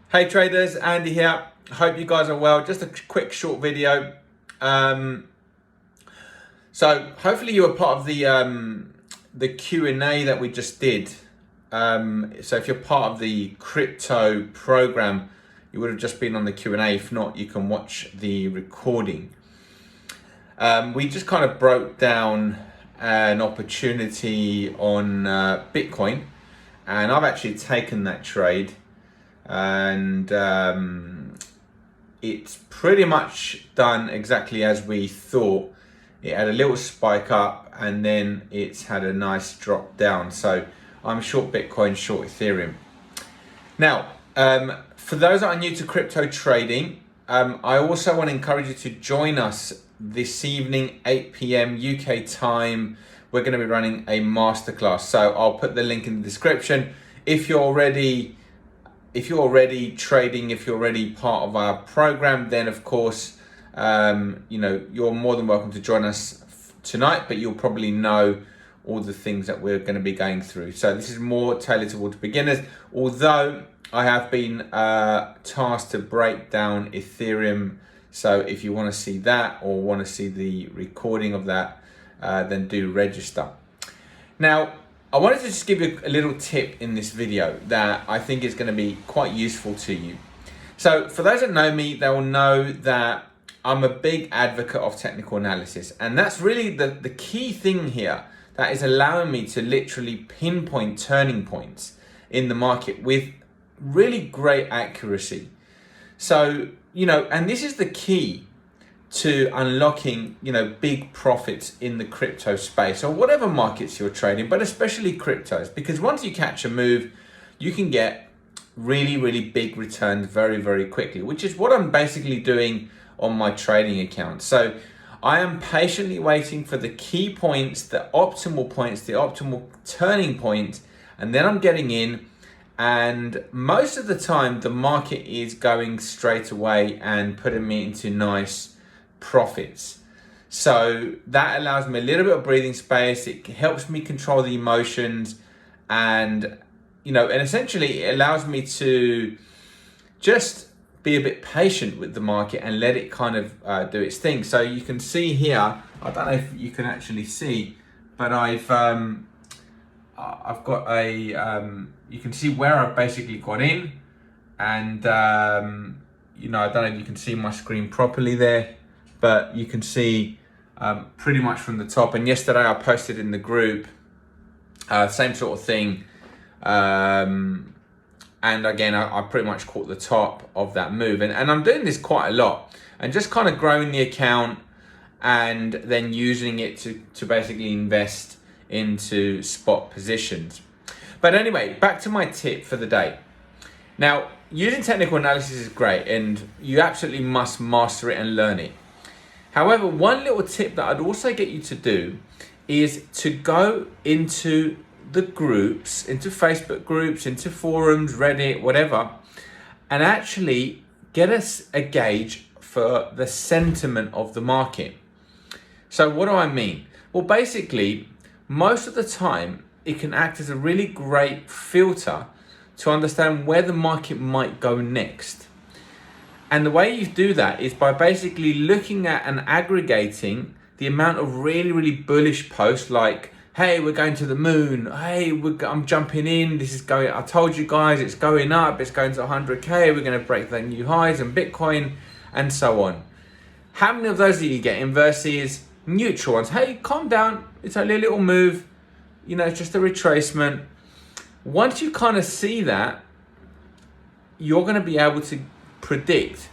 Hey traders, Andy here. Hope you guys are well. Just a quick short video. So hopefully you were part of the Q&A that we just did. So if you're part of the crypto program, you would have just been on the Q&A. If not, you can watch the recording. We just kind of broke down an opportunity on Bitcoin, and I've actually taken that trade. And it's pretty much done exactly as we thought. It had a little spike up and then it's had a nice drop down. So I'm short Bitcoin, short Ethereum. Now, for those that are new to crypto trading, I also want to encourage you to join us this evening, 8 p.m. UK time. We're going to be running a masterclass. So I'll put the link in the description. If you're already trading, if you're already part of our program, then of course, you're more than welcome to join us tonight, but you'll probably know all the things that we're going to be going through. So this is more tailored towards beginners, although I have been tasked to break down Ethereum. So if you want to see that or want to see the recording of that, then do register. Now, I wanted to just give you a little tip in this video that I think is going to be quite useful to you. So for those that know me, they will know that I'm a big advocate of technical analysis. And that's really the key thing here that is allowing me to literally pinpoint turning points in the market with really great accuracy. So, and this is the key to unlocking, big profits in the crypto space or whatever markets you're trading, but especially cryptos, because once you catch a move, you can get really, really big returns very, very quickly, which is what I'm basically doing on my trading account. So I am patiently waiting for the key points, the optimal turning point, and then I'm getting in. And most of the time, the market is going straight away and putting me into nice profits. So that allows me a little bit of breathing space. It helps me control the emotions, and essentially it allows me to just be a bit patient with the market and let it kind of do its thing. So you can see here, I don't know if you can actually see, but I've got a you can see where I've basically got in, and I don't know if you can see my screen properly there, but you can see pretty much from the top. And yesterday I posted in the group, same sort of thing. And again, I pretty much caught the top of that move. And I'm doing this quite a lot and just kind of growing the account and then using it to basically invest into spot positions. But anyway, back to my tip for the day. Now, using technical analysis is great and you absolutely must master it and learn it. However, one little tip that I'd also get you to do is to go into the groups, into Facebook groups, into forums, Reddit, whatever, and actually get us a gauge for the sentiment of the market. So what do I mean? Well, basically, most of the time, it can act as a really great filter to understand where the market might go next. And the way you do that is by basically looking at and aggregating the amount of really, really bullish posts like, hey, we're going to the moon. Hey, I'm jumping in. This is going, I told you guys, it's going up. It's going to 100K. We're going to break the new highs in Bitcoin and so on. How many of those do you get in versus neutral ones? Hey, calm down. It's only a little move. It's just a retracement. Once you kind of see that, you're going to be able to predict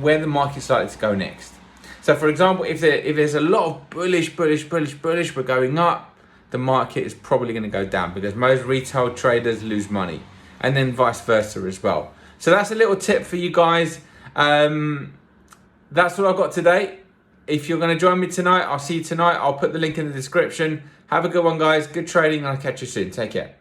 where the market's likely to go next. So for example, if there's a lot of bullish, we're going up, the market is probably going to go down because most retail traders lose money, and then vice versa as well. So that's a little tip for you guys. That's all I've got today. If you're going to join me tonight, I'll see you tonight. I'll put the link in the description. Have a good one, guys. Good trading. I'll catch you soon. Take care.